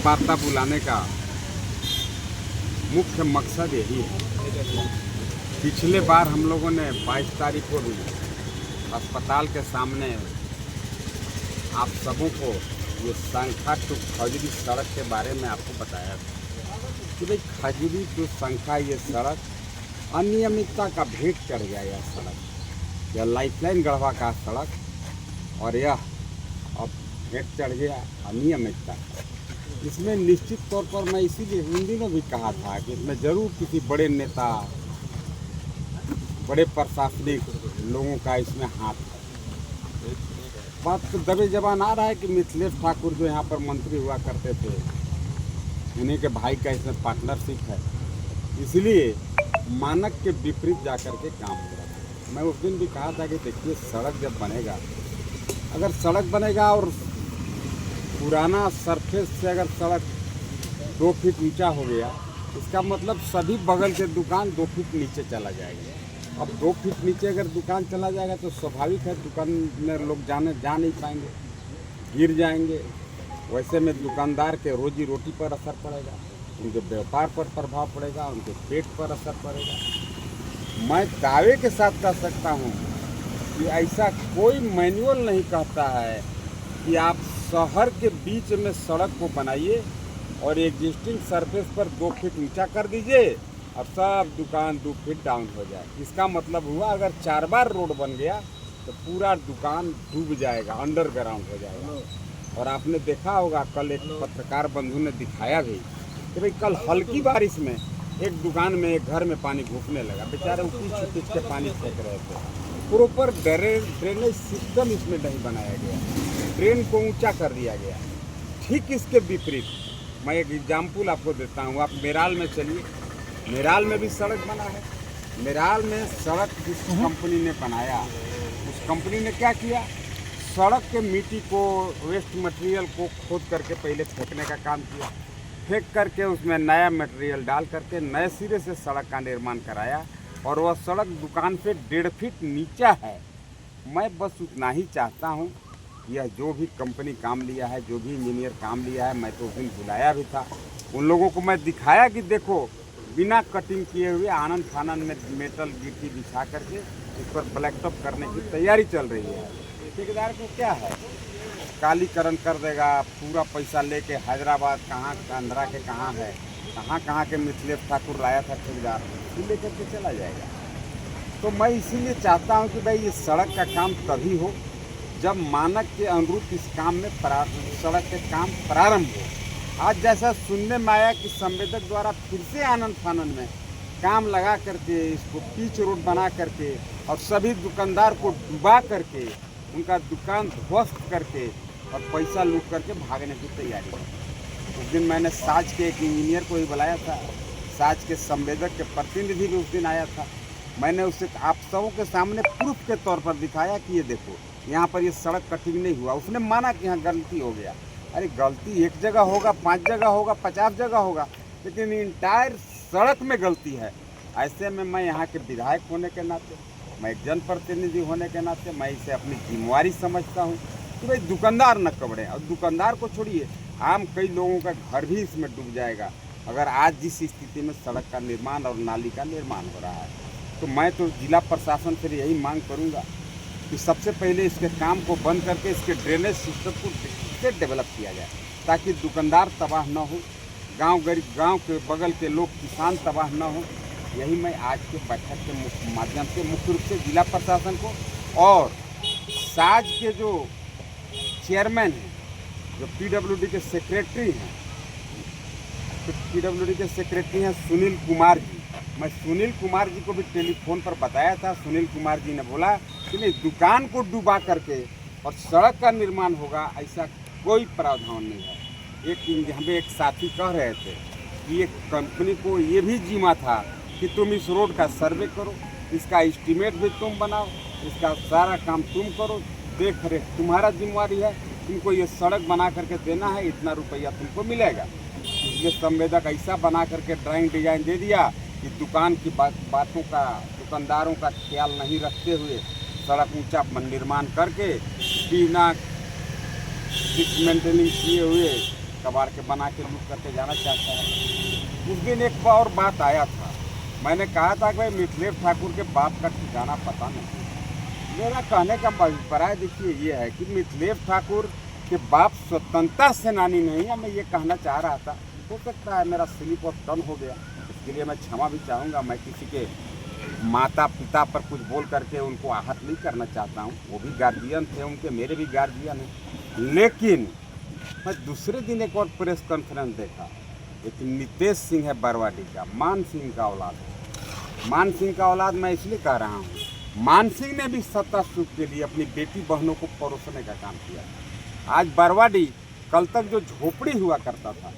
वार्ता बुलाने का मुख्य मकसद यही है। पिछले बार हम लोगों ने 22 तारीख को भी अस्पताल के सामने आप सबों को ये संख्या टू खजूरी सड़क के बारे में आपको बताया था कि भाई खजूरी टू संख्या ये सड़क अनियमितता का भेंट चढ़ गया। यह सड़क, यह लाइफलाइन गढ़वा का सड़क और यह अब भेंट चढ़ गया अनियमितता। इसमें निश्चित तौर पर मैं इसीलिए हिंदी में भी कहा था कि इसमें जरूर किसी बड़े नेता, बड़े प्रशासनिक लोगों का इसमें हाथ है। बात तो दबे जबान आ रहा है कि मिथिलेश ठाकुर जो यहाँ पर मंत्री हुआ करते थे, उन्हीं के भाई का इसमें पार्टनरशिप है, इसलिए मानक के विपरीत जाकर के काम हो रहा है। मैं उस दिन भी कहा था कि देखिए सड़क जब बनेगा, अगर सड़क बनेगा और पुराना सरफेस से अगर सड़क 2 फीट ऊंचा हो गया, इसका मतलब सभी बगल के दुकान 2 फीट नीचे चला जाएगा। अब 2 फीट नीचे अगर दुकान चला जाएगा तो स्वाभाविक है दुकान में लोग जा नहीं पाएंगे, गिर जाएंगे। वैसे में दुकानदार के रोजी रोटी पर असर पड़ेगा, उनके व्यापार पर प्रभाव पड़ेगा, उनके पेट पर असर पड़ेगा। मैं दावे के साथ कह सकता हूँ कि ऐसा कोई मैनुअल नहीं कहता है कि आप शहर के बीच में सड़क को बनाइए और एग्जिस्टिंग सरफेस पर 2 फीट ऊंचा कर दीजिए और सब दुकान 2 फीट डाउन हो जाए। इसका मतलब हुआ अगर 4 बार रोड बन गया तो पूरा दुकान डूब जाएगा, अंडरग्राउंड हो जाएगा। और आपने देखा होगा, कल एक पत्रकार बंधु ने दिखाया भी कि भाई कल हल्की बारिश में एक दुकान में, एक घर में पानी घुसने लगा। बेचारे ऊँच के पानी फेंक रहे थे। प्रॉपर ड्रेनेज सिस्टम इसमें नहीं बनाया गया, ड्रेन को ऊंचा कर दिया गया। ठीक इसके विपरीत मैं एक एग्जाम्पल आपको देता हूँ। आप मेराल में चलिए, मेराल में भी सड़क बना है। मेराल में सड़क जिस कंपनी ने बनाया, उस कंपनी ने क्या किया, सड़क के मिट्टी को, वेस्ट मटेरियल को खोद करके पहले फेंकने का काम किया। फेंक करके उसमें नया मटेरियल डाल करके नए सिरे से सड़क का निर्माण कराया और वह सड़क दुकान से 1.5 फीट नीचा है। मैं बस उतना ही चाहता हूँ, यह जो भी कंपनी काम लिया है, जो भी इंजीनियर काम लिया है, मैं तो उस दिन बुलाया भी था, उन लोगों को मैं दिखाया कि देखो बिना कटिंग किए हुए आनंद फानन में मेटल गिट्टी बिछा करके इस पर ब्लैक टॉप करने की तैयारी चल रही है। ठेकेदार को क्या है, कालीकरण कर देगा, पूरा पैसा लेके हैदराबाद कहाँ, आंध्रा के कहाँ है, कहाँ के मिथिलेश ठाकुर लाया था ठेकेदार, फिर लेकर के चला जाएगा। तो मैं इसीलिए चाहता हूँ कि भाई ये सड़क का काम तभी हो जब मानक के अनुरूप इस काम में सड़क के काम प्रारंभ हो। आज जैसा सुनने में आया कि संवेदक द्वारा फिर से आनंद फानन में काम लगा करके इसको पिच रोड बना करके और सभी दुकानदार को डुबा करके उनका दुकान ध्वस्त करके और पैसा लूट करके भागने की तैयारी है। उस दिन मैंने साज के एक इंजीनियर को ही बुलाया था, साज के संवेदक के प्रतिनिधि भी उस दिन आया था। मैंने उसे आप सबों के सामने प्रूफ के तौर पर दिखाया कि ये देखो यहाँ पर ये सड़क कटिंग नहीं हुआ। उसने माना कि यहाँ गलती हो गया। अरे गलती एक जगह होगा, 5 जगह होगा, 50 जगह होगा, लेकिन इंटायर सड़क में गलती है। ऐसे में मैं यहाँ के विधायक होने के नाते, मैं एक जनप्रतिनिधि होने के नाते मैं इसे अपनी जिम्मेवारी समझता हूँ कि भाई दुकानदार न कबड़े। और दुकानदार को छोड़िए, आम कई लोगों का घर भी इसमें डूब जाएगा अगर आज जिस स्थिति में सड़क का निर्माण और नाली का निर्माण हो रहा है। तो मैं तो जिला प्रशासन से यही मांग करूँगा कि सबसे पहले इसके काम को बंद करके इसके ड्रेनेज सिस्टम को से डेवलप किया जाए ताकि दुकानदार तबाह न हो, गांव के बगल के लोग, किसान तबाह न हो। यही मैं आज के बैठक के माध्यम से मुख्य रूप से जिला प्रशासन को और साज के जो चेयरमैन हैं, जो पीडब्ल्यूडी के सेक्रेटरी हैं, सुनील कुमार जी, मैं सुनील कुमार जी को भी टेलीफोन पर बताया था। सुनील कुमार जी ने बोला कि नहीं, दुकान को डुबा करके और सड़क का निर्माण होगा, ऐसा कोई प्रावधान नहीं है। हमें एक साथी कह रहे थे कि ये कंपनी को ये भी जिम्मा था कि तुम इस रोड का सर्वे करो, इसका एस्टीमेट भी तुम बनाओ, इसका सारा काम तुम करो, देख रेख तुम्हारा जिम्मेवारी है, तुमको ये सड़क बना करके देना है, इतना रुपया तुमको मिलेगा। इसलिए संवेदक ऐसा बना करके ड्राइंग डिजाइन दे दिया कि दुकान की बातों का, दुकानदारों का ख्याल नहीं रखते हुए सड़क ऊंचा निर्माण करके बिना मेंटेनिंग किए हुए कबाड़ के बना के लूट करके जाना चाहता है। उस दिन एक और बात आया था, मैंने कहा था कि भाई मिथिलेश ठाकुर के बाप का ठिकाना पता नहीं। मेरा कहने का अभिप्राय देखिए ये है कि मिथिलेश ठाकुर के बाप स्वतंत्रता सेनानी नहीं है, मैं ये कहना चाह रहा था। हो सकता है मेरा स्लिप ऑफ टंग हो गया, इसके लिए मैं क्षमा भी चाहूँगा। मैं किसी के माता पिता पर कुछ बोल करके उनको आहत नहीं करना चाहता हूँ, वो भी गार्जियन थे उनके, मेरे भी गार्जियन हैं। लेकिन मैं दूसरे दिन एक और प्रेस कॉन्फ्रेंस देखा, एक नितेश सिंह है बरवाडी का, मान सिंह का औलाद है। मान सिंह का औलाद मैं इसलिए कह रहा हूँ, मान सिंह ने भी सत्ता सुख के लिए अपनी बेटी बहनों को परोसने का काम किया। आज बरवाडी कल तक जो झोपड़ी हुआ करता था,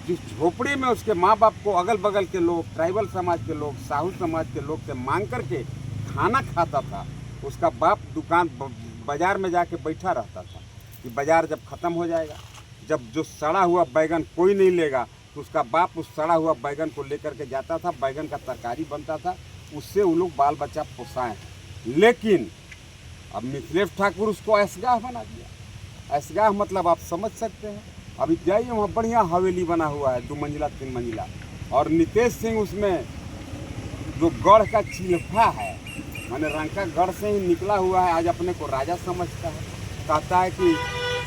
जिस झोपड़ी में उसके माँ बाप को अगल बगल के लोग, ट्राइबल समाज के लोग, साहू समाज के लोग से मांग करके खाना खाता था, उसका बाप दुकान बाजार में जाके बैठा रहता था कि बाजार जब ख़त्म हो जाएगा, जब जो सड़ा हुआ बैगन कोई नहीं लेगा तो उसका बाप उस सड़ा हुआ बैगन को लेकर के जाता था, बैगन का तरकारी बनता था, उससे वो लोग बाल बच्चा पोसाए। लेकिन अब मिथिलेश ठाकुर उसको ऐसगाह बना दिया। ऐसगाह मतलब आप समझ सकते हैं। अभी जाइए वहाँ बढ़िया हवेली बना हुआ है, 2 मंजिला 3 मंजिला, और नितेश सिंह उसमें जो गढ़ का चिल्फा है, माने रंका गढ़ से ही निकला हुआ है, आज अपने को राजा समझता है। कहता है कि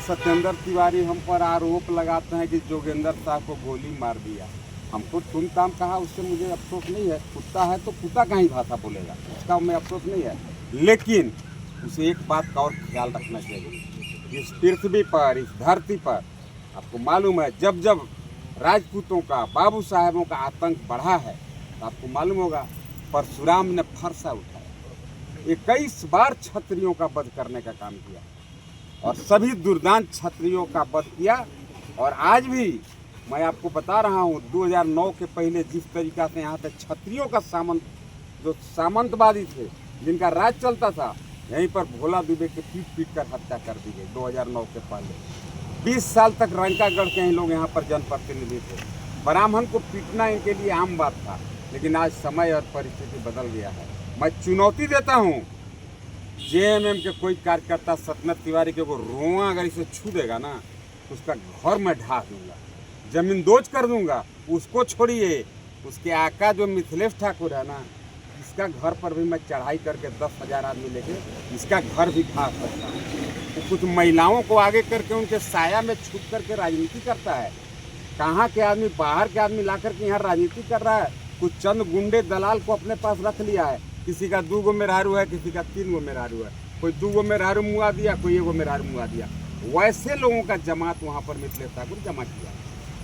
सत्येंद्र तिवारी हम पर आरोप लगाते हैं कि जोगेंद्र साहब को गोली मार दिया। हमको तुम ताम कहा, उससे मुझे अफसोस नहीं है। कुत्ता है तो कुत्ता का ही भाषा बोलेगा, उसका हमें अफसोस नहीं है। लेकिन उसे एक बात का और ख्याल रखना चाहिए, इस पृथ्वी पर, इस धरती पर आपको मालूम है जब जब राजपूतों का, बाबू साहेबों का आतंक बढ़ा है तो आपको मालूम होगा परशुराम ने फरसा उठाया, 21 बार क्षत्रियों का वध करने का काम किया और सभी दुर्दांत क्षत्रियों का वध किया। और आज भी मैं आपको बता रहा हूँ, 2009 के पहले जिस तरीका से यहाँ पे क्षत्रियों का जो सामंतवादी थे, जिनका राज चलता था, यहीं पर भोला दुबे के पीट पीट कर हत्या कर दी गई 2009 के पहले। 20 साल तक रंकागढ़ के ही लोग यहाँ पर जनप्रतिनिधि थे। ब्राह्मण को पीटना इनके लिए आम बात था, लेकिन आज समय और परिस्थिति बदल गया है। मैं चुनौती देता हूँ, जेएमएम के कोई कार्यकर्ता सत्येंद्र तिवारी के वो रोआ अगर इसे छू देगा ना, तो उसका घर में ढा दूंगा, जमीन दोज कर दूंगा। उसको छोड़िए, उसके आका जो मिथिलेश ठाकुर है ना, इसका घर पर भी मैं चढ़ाई करके 10,000 आदमी लेके इसका घर भी खा सकता हूँ। तो कुछ महिलाओं को आगे करके उनके साया में छुप करके राजनीति करता है। कहाँ के आदमी, बाहर के आदमी ला करके यहाँ राजनीति कर रहा है। कुछ चंद गुंडे दलाल को अपने पास रख लिया है। किसी का 2 गो मेहरारू है, किसी का 3 गो मेहरारू है, कोई 2 गो मेहरारू मुआ दिया, कोई 1 गो मेहरारू मुआ दिया। वैसे लोगों का जमात वहाँ पर मिथिलेश ठाकुर जमा किया।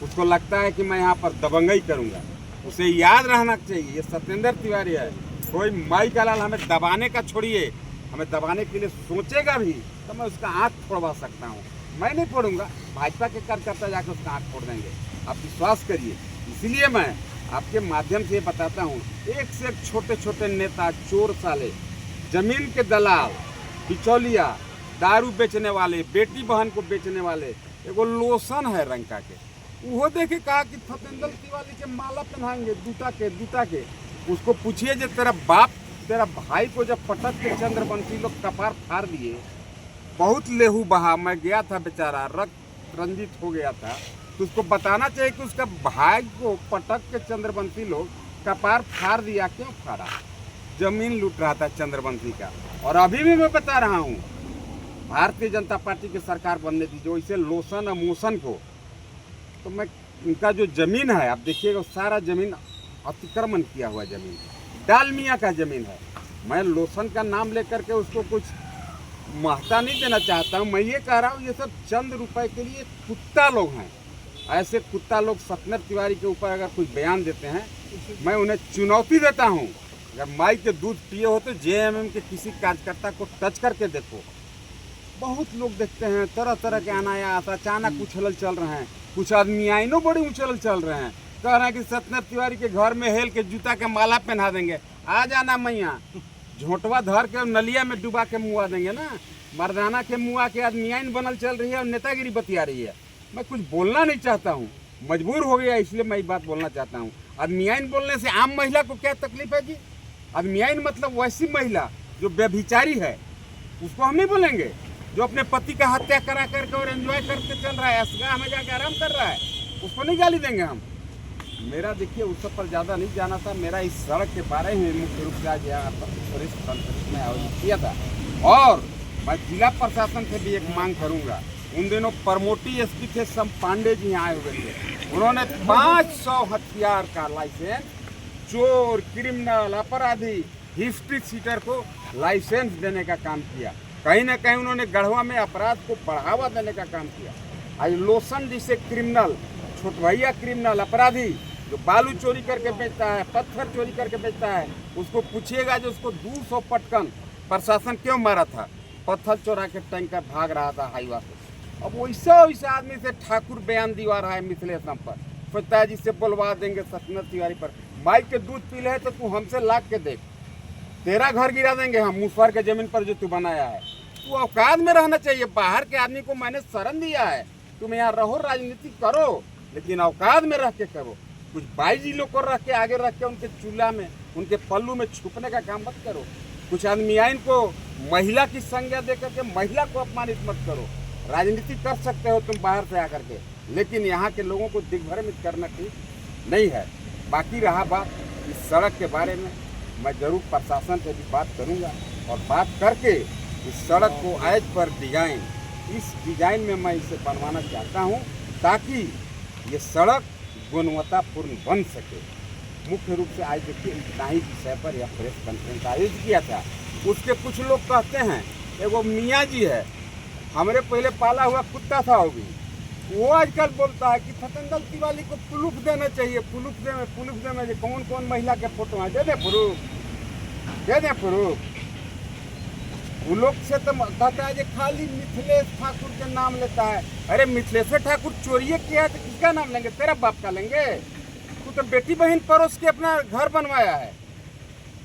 उसको लगता है कि मैं यहाँ पर दबंगई करूँगा। उसे याद रहना चाहिए, ये सत्येंद्र तिवारी है, कोई माई का लाल हमें दबाने का छोड़िए, हमें दबाने के लिए सोचेगा भी तो मैं उसका आँख फोड़वा सकता हूँ। मैं नहीं फोड़ूंगा, भाजपा के कार्यकर्ता जाकर उसका आँख फोड़ देंगे, आप विश्वास करिए। इसलिए मैं आपके माध्यम से ये बताता हूँ, एक से एक छोटे छोटे नेता, चोर साले, जमीन के दलाल, बिचौलिया, दारू बेचने वाले, बेटी बहन को बेचने वाले, एगो लोशन है रंका के, वो देखे कहा कि सत्येंद्र तिवारी के माला पहनाएंगे दूता के। उसको पूछिए जो तेरा बाप, तेरा भाई को जब पटक के चंद्रवंशी लोग कपार फाड़ दिए, बहुत लेहू बहा, मैं गया था बेचारा, रक्त रंजित हो गया था। तो उसको बताना चाहिए कि उसका भाई को पटक के चंद्रवंशी लोग कपार फाड़ दिया। क्यों फाड़ा? जमीन लूट रहा था चंद्रवंशी का। और अभी भी मैं बता रहा हूँ, भारतीय जनता पार्टी की सरकार बनने दी जो इसे लोशन और मोशन को, तो मैं इनका जो जमीन है आप देखिएगा, सारा जमीन अतिक्रमण किया हुआ जमीन, डालमिया का जमीन है। मैं लोशन का नाम लेकर के उसको कुछ महत्ता नहीं देना चाहता हूँ। मैं ये कह रहा हूँ, ये सब चंद रुपए के लिए कुत्ता लोग हैं। ऐसे कुत्ता लोग सत्येंद्र तिवारी के ऊपर अगर कुछ बयान देते हैं, मैं उन्हें चुनौती देता हूँ, अगर माई के दूध पिए हो तो जेएमएम के किसी कार्यकर्ता को टच करके देखो। बहुत लोग देखते हैं तरह तरह के अनायास अचानक उछलल चल रहे हैं। कुछ आदमी आइनो बड़े उछलल चल रहे हैं, कह रहे हैं कि सत्येंद्र तिवारी के घर में हेल के जूता के माला पहना देंगे। आ जाना मैया, झोंटवा धर के नलिया में डुबा के मुआ देंगे ना। मर्दाना के मुआ के आदमी आइन बनल चल रही है और नेतागिरी बतिया रही है। मैं कुछ बोलना नहीं चाहता हूँ, मजबूर हो गया, इसलिए मैं ये बात बोलना चाहता हूँ। आदमी आइन बोलने से आम महिला को क्या तकलीफ है जी? आदमी आइन मतलब वैसी महिला जो व्यभिचारी है, उसको हम नहीं बोलेंगे। जो अपने पति का हत्या करा करके और एंजॉय करके चल रहा है, असगाह में जाके आराम कर रहा है, उसको नहीं गाली देंगे हम। मेरा देखिए उस सब पर ज़्यादा नहीं जाना था, मेरा इस सड़क के बारे में मुख्य रूप से आज यहाँ पर प्रेस कॉन्फ्रेंस में आयोजित किया था। और मैं जिला प्रशासन से भी एक मांग करूँगा, उन दिनों परमोटी एसपी थे सम पांडे जी यहाँ आए हुए थे, उन्होंने 500 हथियार का लाइसेंस चोर, क्रिमिनल, अपराधी, हिस्ट्री सीटर को लाइसेंस देने का काम किया। कहीं ना कहीं उन्होंने गढ़वा में अपराध को बढ़ावा देने का काम किया। आज लोसन जिसे क्रिमिनल, छोटभैया क्रिमिनल अपराधी जो बालू चोरी करके बेचता है, पत्थर चोरी करके बेचता है, उसको पूछिएगा जो उसको 200 पटकन प्रशासन क्यों मारा था, पत्थर चोरा के टैंकर भाग रहा था हाईवा से। अब वैसा आदमी से ठाकुर बयान दिवा रहा है मिथिलेशम पर, सोचता है जिससे बुलवा देंगे सत्येंद्र तिवारी पर। माई के दूध पी ले तो तू हमसे लाग के देख, तेरा घर गिरा देंगे हम मुसहर के जमीन पर जो तू बनाया है। तू औकात में रहना चाहिए। बाहर के आदमी को मैंने शरण दिया है, तुम यहाँ रहो, राजनीति करो, लेकिन औकात में रह के करो। कुछ बाईजी लोग को रख के आगे रख के उनके चूल्हा में, उनके पल्लू में छुपने का काम मत करो। कुछ आदमी आइन को महिला की संज्ञा दे करके महिला को अपमानित मत करो। राजनीति कर सकते हो तुम बाहर से आकर के, लेकिन यहाँ के लोगों को दिग्भ्रमित करना ठीक नहीं है। बाकी रहा बात इस सड़क के बारे में, मैं जरूर प्रशासन से भी बात करूँगा और बात करके इस सड़क को एज पर डिजाइन, इस डिजाइन में मैं इसे बनवाना चाहता हूँ ताकि ये सड़क गुणवत्तापूर्ण बन सके। मुख्य रूप से आज देखिए इतना ही विषय पर यह प्रेस कॉन्फ्रेंस आयोजित किया था। उसके कुछ लोग कहते हैं, एगो मियाँ जी है, हमारे पहले पाला हुआ कुत्ता था वो भी, वो आजकल बोलता है कि सत्येंद्र तिवारी को प्रूफ देना चाहिए, प्रूफ देना चाहिए। कौन कौन महिला के फोटो हैं, दे दे प्रूफ। वो लोग से तो कहता है खाली मिथिलेश ठाकुर के नाम लेता है। अरे मिथिलेश ठाकुर चोरी किया है तो किसका नाम लेंगे, तेरा बाप का लेंगे? तू तो बेटी बहन परोस के अपना घर बनवाया है,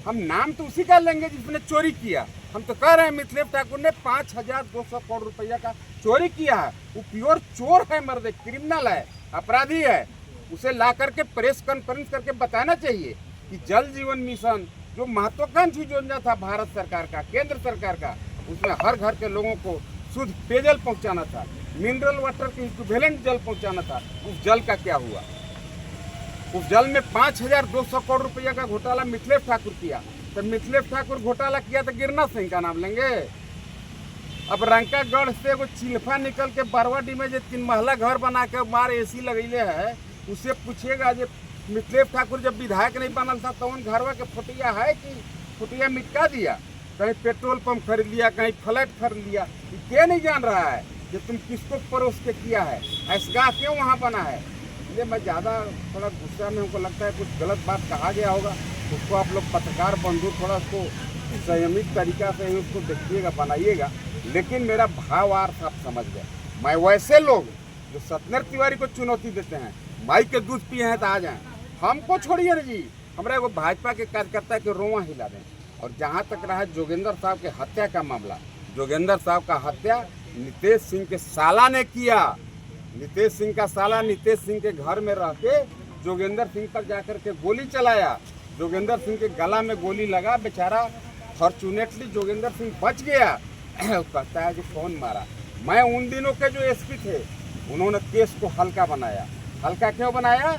हम नाम तो उसी का लेंगे जिसने चोरी किया। हम तो कह रहे हैं मिथिलेश ठाकुर ने 5200 करोड़ रुपया का चोरी किया है। वो प्योर चोर है, मर्द क्रिमिनल है, अपराधी है। उसे ला करके प्रेस कॉन्फ्रेंस करके बताना चाहिए कि जल जीवन मिशन जो महत्वाकांक्षी योजना था भारत सरकार का, केंद्र सरकार का, उसमें हर घर के लोगों को शुद्ध पेयजल पहुंचाना था, मिनरल वाटर के इक्विवेलेंट जल पहुंचाना था। उस जल का क्या हुआ? उस जल में 5200 करोड़ रुपया का घोटाला मिथिलेश ठाकुर किया। तो मिथिलेश ठाकुर घोटाला किया तो गिरना सिंह का नाम लेंगे? अब रंकागढ़ से वो चिल्फा निकल के बरवाडी में जो 3 महला घर बना के मार एसी लगैले है, उससे पूछिएगा जो मिथिलेश ठाकुर जब विधायक नहीं बनल था तो उन घरवा के फुटिया है कि फुटिया मिटका दिया, कहीं पेट्रोल पंप खरीद लिया, कहीं फ्लैट खरीद लिया। ये नहीं जान रहा है कि तुम किसको परोस के किया है, ऐसगाह क्यों वहाँ बना है। इसलिए मैं ज़्यादा थोड़ा गुस्सा में, हमको लगता है कुछ गलत बात कहा गया होगा, उसको आप लोग पत्रकार बंधु थोड़ा उसको संयमित तरीका से उसको देखिएगा, बनाइएगा। लेकिन मेरा भावार्थ आप समझ गए। मैं वैसे लोग जो सत्येंद्र तिवारी को चुनौती देते हैं, माई के दूध पिए हैं तो आ जाएं, हमको छोड़िए ना जी। हमारे वो भाजपा के कार्यकर्ता के रोआ हिला दें। और जहाँ तक रहा जोगेंद्र साहब के हत्या का मामला, जोगेंद्र साहब का हत्या नितेश सिंह के साला ने किया। नितेश सिंह का साला नितेश सिंह के घर में रह के जोगेंद्र सिंह पर जाकर के गोली चलाया। जोगेंद्र सिंह के गला में गोली लगा, बेचारा फॉर्चुनेटली जोगेंद्र सिंह बच गया। कहता है कि कौन मारा। मैं उन दिनों के जो एसपी थे उन्होंने केस को हल्का बनाया। हल्का क्यों बनाया?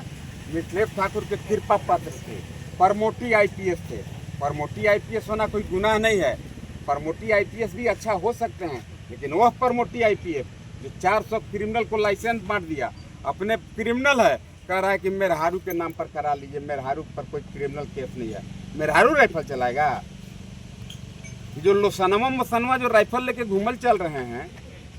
मिथिलेश ठाकुर के कृपा पात्र थे, परमोटी आईपीएस थे। परमोटी आईपीएस होना कोई गुनाह नहीं है, परमोटी आईपीएस भी अच्छा हो सकते हैं, लेकिन वह परमोटी आईपीएस जो 400 क्रिमिनल को लाइसेंस बांट दिया, अपने क्रिमिनल है, कह रहा है कि मेहरारू के नाम पर करा लीजिए, मेहरारू पर कोई क्रिमिनल केस नहीं है। मेहरारू राइफल चलाएगा? जो लोसनवा मसनवा जो राइफल लेके घूमल चल रहे हैं,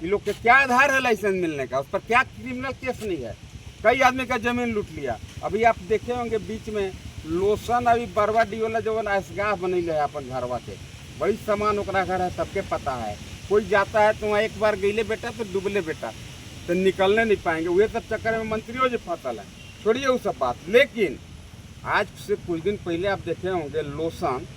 ये लोग के क्या आधार है लाइसेंस मिलने का? उस पर क्या क्रिमिनल केस नहीं है? कई आदमी का जमीन लूट लिया। अभी आप देखे होंगे बीच में लोसन अभी बरवाडी वाला जो ऐसगाह बनैले है अपन घरवा के, बड़ी सामान ओकरा घर है, सबके पता है। कोई जाता है तो वहाँ एक बार गईले बेटा तो डूबले बेटा, तो निकलने नहीं पाएंगे। वही सब चक्कर में मंत्रियों जो फसल है, छोड़िए वो सब बात। लेकिन आज से कुछ दिन पहले आप देखे होंगे लोसन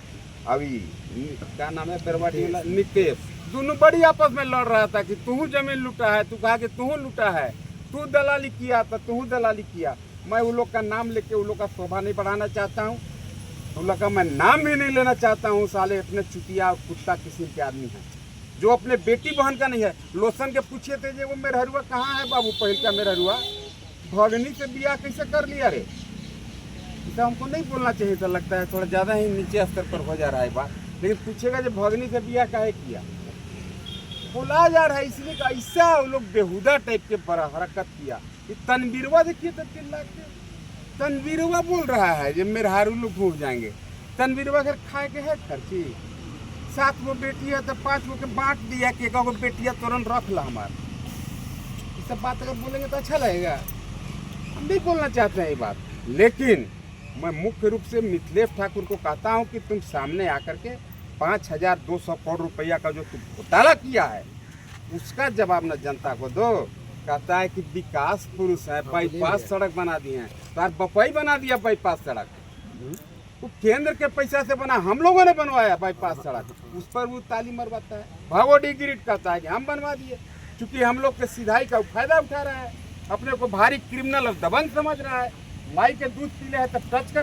अभी क्या नाम है बरवाडी वाला नितेश, दोनों बड़ी आपस में लड़ रहा था कि तू जमीन लूटा है, तू कहा कि तू लूटा है, तू दलाली किया तो तू दलाली किया। मैं उन लोग का नाम लेके उन लोग का शोभा नहीं बढ़ाना चाहता हूँ, उन लोग का मैं नाम भी नहीं लेना चाहता हूँ। साले इतने चुतिया कुत्ता किस्म के आदमी हैं। जो अपने बेटी बहन का नहीं है। लोसन के पूछे थे जो वो मेहरुआ कहाँ है बाबू, पहल का मेहरुआ भगनी से बियाह कैसे कर लिया रे। ऐसा हमको नहीं बोलना चाहिए था, लगता है थोड़ा ज़्यादा ही नीचे स्तर पर हो जा रहा है बात। लेकिन पूछेगा जब भगनी से बियाह काहे किया, बोला जा रहा है इसलिए का ऐसा वो लोग बेहुदा टाइप के बड़ा हरकत किया। ये तनवीरवा देखिए तो 3 लाख के तनवीरवा बोल रहा है जो मेहरारू लोग घूम जाएंगे। तनवीरवा घर खाए के है खर्ची, 7 गो बेटी है तो 5 गो के बांट दिया कि 1 गो बेटिया तुरंत रख ला हमार। ये सब बात अगर बोलेंगे तो अच्छा लगेगा, हम नहीं बोलना चाहते हैं ये बात। लेकिन मैं मुख्य रूप से मिथिलेश ठाकुर को कहता हूं कि तुम सामने आकर के 5200 करोड़ रुपया का जो तुम घोटाला किया है उसका जवाब न जनता को दो। कहता है कि विकास पुरुष है, बाईपास सड़क बना दिए हैं, तार बपाई बना दिया बाईपास सड़क, वो केंद्र के पैसा से बना, हम लोगों ने बनवाया बाईपास सड़क, उस पर वो ताली मरवाता है। भागोडी गिरिट कहता है कि हम बनवा दिए, क्योंकि हम लोग के सिधाई का फायदा उठा रहा है, अपने को भारी क्रिमिनल और दबंग समझ रहा है। माई के दूध पी ले है तब टच कर